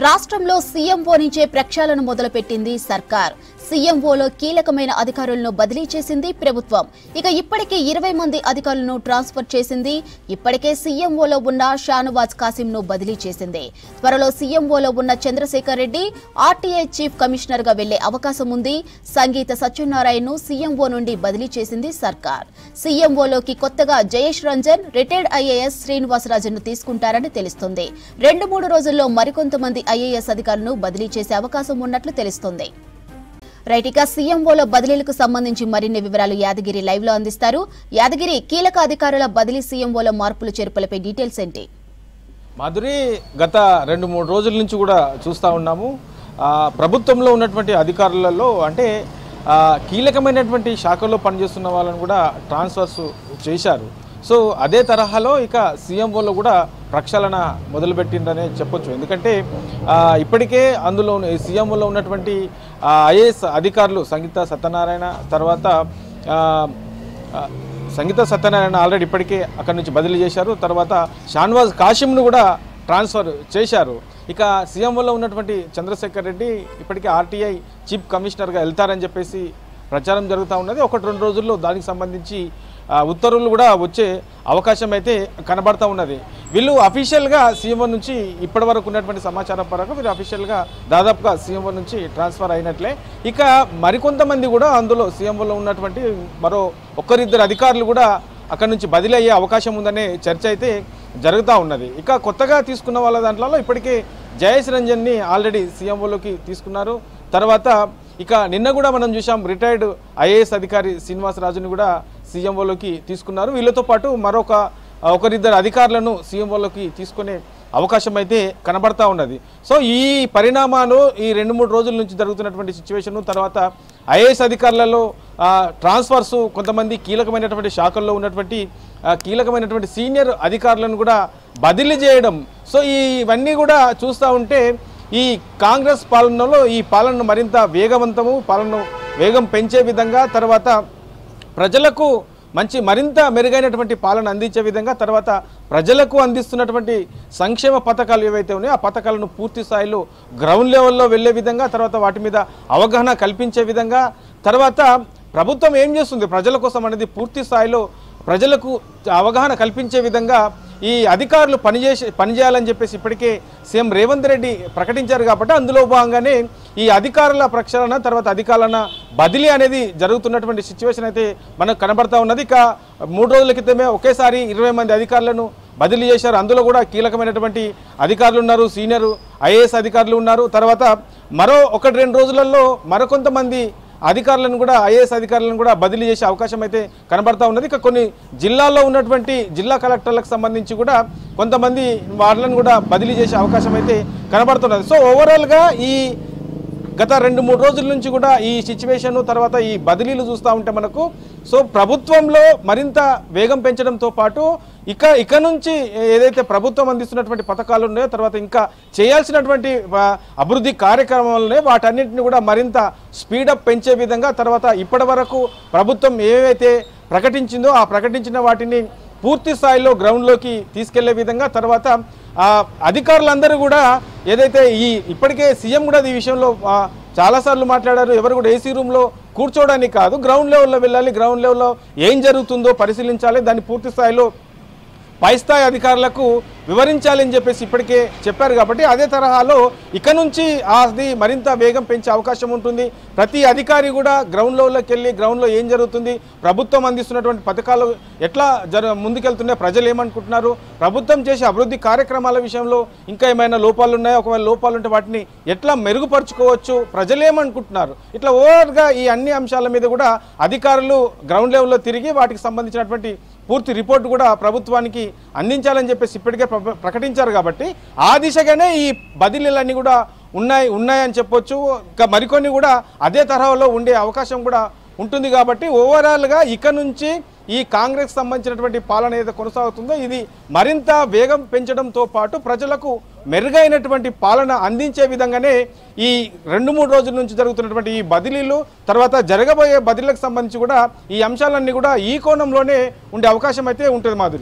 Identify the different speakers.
Speaker 1: రాష్ట్రంలో సీఎంఓ నుంచే ప్రక్షాళన మొదలుపెట్టింది సర్కార్. సీఎంఓలో కీలకమైన అధికారులను బదిలీ చేసింది ప్రభుత్వం. ఇప్పటికే 20 మంది అధికారులను ట్రాన్స్ఫర్ చేసింది. ఇప్పటికే సీఎంఓలో ఉన్న షానవాజ్ కాసింను బదిలీ చేసింది. త్వరలో సీఎంఓలో ఉన్న Chandrasekhar Reddy RTI chief commissioner గా వెళ్లే అవకాశం ఉంది. సంగీత సత్యనారాయణను సీఎంఓ నుండి బదిలీ చేసింది సర్కార్. సీఎంఓలోకి కొత్తగా జయేష్ రంజన్, రిటైర్డ్ ఐఏఎస్ శ్రీనివాసరాజును తీసుకుంటారని తెలుస్తోంది. 2-3 రోజుల్లో మరికొంతమంది ఐఏఎస్ అధికారులను బదిలీ చేసే అవకాశం ఉన్నట్లు తెలుస్తోంది. రైట్, సీఎంఓలో బదిలీలకు సంబంధించి మరిన్ని వివరాలు యాదగిరి లైవ్ లో అందిస్తారు. యాదగిరి, కీలక అధికారుల బదిలీ, సీఎంఓలో మార్పులు చేర్పులపై డీటెయిల్స్ ఏంటి?
Speaker 2: మాధురి, గత 2-3 రోజుల నుంచి కూడా చూస్తూ ఉన్నాము. ప్రభుత్వంలో ఉన్నటువంటి అధికారులలో అంటే కీలకమైనటువంటి శాఖల్లో పనిచేస్తున్న వాళ్ళని కూడా ట్రాన్స్ఫర్స్ చేశారు. సో అదే తరహాలో ఇక సీఎంఓలో కూడా ప్రక్షాళన మొదలుపెట్టిందనే చెప్పొచ్చు. ఎందుకంటే ఇప్పటికే అందులో సీఎంఓలో ఉన్నటువంటి ఐఏఎస్ అధికారులు సంగీత సత్యనారాయణ ఆల్రెడీ ఇప్పటికే అక్కడి నుంచి బదిలీ చేశారు. తర్వాత షానవాజ్ కాసింను కూడా ట్రాన్స్ఫర్ చేశారు. ఇక సీఎంఓలో ఉన్నటువంటి చంద్రశేఖర్ రెడ్డి ఇప్పటికే ఆర్టీఐ చీఫ్ కమిషనర్గా వెళ్తారని చెప్పేసి ప్రచారం జరుగుతూ ఉన్నది. 1-2 రోజుల్లో దానికి సంబంధించి ఉత్తర్వులు కూడా వచ్చే అవకాశం అయితే కనబడతా ఉన్నది. వీళ్ళు అఫీషియల్గా సీఎంఓ నుంచి ఇప్పటి వరకు ఉన్నటువంటి సమాచారం పరంగా వీళ్ళు అఫీషియల్గా దాదాపుగా సీఎంఓ నుంచి ట్రాన్స్ఫర్ అయినట్లే. ఇక మరికొంతమంది కూడా అందులో సీఎంఓలో ఉన్నటువంటి మరో 1-2 అధికారులు కూడా అక్కడి నుంచి బదిలీ అయ్యే అవకాశం ఉందనే చర్చ అయితే జరుగుతూ ఉన్నది. ఇక కొత్తగా తీసుకున్న వాళ్ళ దాంట్లో ఇప్పటికే జయేష్ రంజన్ని ఆల్రెడీ సీఎంఓలోకి తీసుకున్నారు. తర్వాత ఇక నిన్న కూడా మనం చూసాం, రిటైర్డ్ ఐఏఎస్ అధికారి శ్రీనివాసరాజుని కూడా సీఎంఓలోకి తీసుకున్నారు. వీళ్ళతో పాటు మరొక 1-2 అధికారులను సీఎంఓలోకి తీసుకునే అవకాశం అయితే కనబడతా ఉన్నది. సో ఈ పరిణామాలు ఈ 2-3 రోజుల నుంచి జరుగుతున్నటువంటి సిచ్యువేషన్, తర్వాత ఐఏఎస్ అధికారులలో ట్రాన్స్ఫర్స్, కొంతమంది కీలకమైనటువంటి శాఖల్లో ఉన్నటువంటి కీలకమైనటువంటి సీనియర్ అధికారులను కూడా బదిలీ చేయడం. సో ఇవన్నీ కూడా చూస్తూ ఉంటే ఈ కాంగ్రెస్ పాలనలో ఈ పాలనను మరింత వేగవంతము, పాలనను వేగం పెంచే విధంగా, తర్వాత ప్రజలకు మరింత మెరుగైనటువంటి పాలన అందించే విధంగా, తర్వాత ప్రజలకు అందిస్తున్నటువంటి సంక్షేమ పథకాలు ఏవైతే ఉన్నాయో ఆ పథకాలను పూర్తి స్థాయిలో గ్రౌండ్ లెవెల్లో వెళ్ళే విధంగా, తర్వాత వాటి మీద అవగాహన కల్పించే విధంగా, తర్వాత ప్రభుత్వం ఏం చేస్తుంది ప్రజల కోసం అనేది పూర్తి స్థాయిలో ప్రజలకు అవగాహన కల్పించే విధంగా ఈ అధికారులు పనిచేయాలని చెప్పేసి ఇప్పటికే సీఎం రేవంత్ రెడ్డి ప్రకటించారు. కాబట్టి అందులో భాగంగానే ఈ అధికారుల ప్రక్షాళన, తర్వాత అధికారుల బదిలీ అనేది జరుగుతున్నటువంటి సిచ్యువేషన్ అయితే మనకు కనబడతా ఉన్నది. ఇక 3 రోజుల క్రితమే ఒకేసారి 20 మంది అధికారులను బదిలీ చేశారు. అందులో కూడా కీలకమైనటువంటి అధికారులు ఉన్నారు, సీనియర్ ఐఏఎస్ అధికారులు ఉన్నారు. తర్వాత మరో 1-2 రోజులలో మరికొంతమంది అధికారులను కూడా ఐఏఎస్ అధికారులను కూడా బదిలీ చేసే అవకాశం అయితే కనబడతా ఉన్నది. ఇక కొన్ని జిల్లాల్లో ఉన్నటువంటి జిల్లా కలెక్టర్లకు సంబంధించి కూడా కొంతమంది వాళ్ళను కూడా బదిలీ చేసే అవకాశం అయితే కనబడుతున్నది. సో ఓవరాల్గా ఈ గత 2-3 రోజుల నుంచి కూడా ఈ సిచ్యువేషన్, తర్వాత ఈ బదిలీలు చూస్తూ ఉంటే మనకు సో ప్రభుత్వంలో మరింత వేగం పెంచడంతో పాటు ఇక నుంచి ఏదైతే ప్రభుత్వం అందిస్తున్నటువంటి పథకాలు ఉన్నాయో, తర్వాత ఇంకా చేయాల్సినటువంటి అభివృద్ధి కార్యక్రమాలు వాటన్నింటినీ కూడా మరింత స్పీడప్ పెంచే విధంగా, తర్వాత ఇప్పటి వరకు ప్రభుత్వం ఏవైతే ప్రకటించిందో ఆ ప్రకటించిన వాటిని పూర్తి స్థాయిలో గ్రౌండ్లోకి తీసుకెళ్లే విధంగా, తర్వాత అధికారులందరూ కూడా ఏదైతే ఇప్పటికే సీఎం కూడా ఈ విషయంలో చాలాసార్లు మాట్లాడారు. ఎవరు కూడా ఏసీ రూమ్లో కూర్చోవడానికి కాదు, గ్రౌండ్ లెవెల్లో వెళ్ళాలి, గ్రౌండ్ లెవెల్లో ఏం జరుగుతుందో పరిశీలించాలి, దాన్ని పూర్తి స్థాయిలో పై స్థాయి అధికారులకు వివరించాలని చెప్పేసి ఇప్పటికే చెప్పారు. కాబట్టి అదే తరహాలో ఇక నుంచి అది మరింత వేగం పెంచే అవకాశం ఉంటుంది. ప్రతి అధికారి కూడా గ్రౌండ్ లెవెల్లోకి వెళ్ళి గ్రౌండ్లో ఏం జరుగుతుంది, ప్రభుత్వం అందిస్తున్నటువంటి పథకాలు ఎట్లా ముందుకెళ్తున్నాయి, ప్రజలు ఏమనుకుంటున్నారు, ప్రభుత్వం చేసే అభివృద్ధి కార్యక్రమాల విషయంలో ఇంకా ఏమైనా లోపాలు ఉన్నాయో, ఒకవేళ లోపాలు ఉంటే వాటిని ఎట్లా మెరుగుపరుచుకోవచ్చు, ప్రజలు ఏమనుకుంటున్నారు, ఇట్లా ఓవర్గా ఈ అన్ని అంశాల మీద కూడా అధికారులు గ్రౌండ్ లెవెల్లో తిరిగి వాటికి సంబంధించినటువంటి పూర్తి రిపోర్ట్ కూడా ప్రభుత్వానికి అందించాలని చెప్పేసి ఇప్పటికే ప్రకటించారు. కాబట్టి ఆ దిశగానే ఈ బదిలీలన్నీ కూడా ఉన్నాయని చెప్పొచ్చు. ఇంకా మరికొన్ని కూడా అదే తరహాలో ఉండే అవకాశం కూడా ఉంటుంది. కాబట్టి ఓవరాల్గా ఇక నుంచి ఈ కాంగ్రెస్ సంబంధించినటువంటి పాలన ఏదైతే కొనసాగుతుందో ఇది మరింత వేగం పెంచడంతో పాటు ప్రజలకు మెరుగైనటువంటి పాలన అందించే విధంగానే ఈ 2-3 రోజుల నుంచి జరుగుతున్నటువంటి ఈ బదిలీలు, తర్వాత జరగబోయే బదిలీలకు సంబంధించి కూడా ఈ అంశాలన్నీ కూడా ఈ కోణంలోనే ఉండే అవకాశం అయితే ఉంటుంది మాధురి.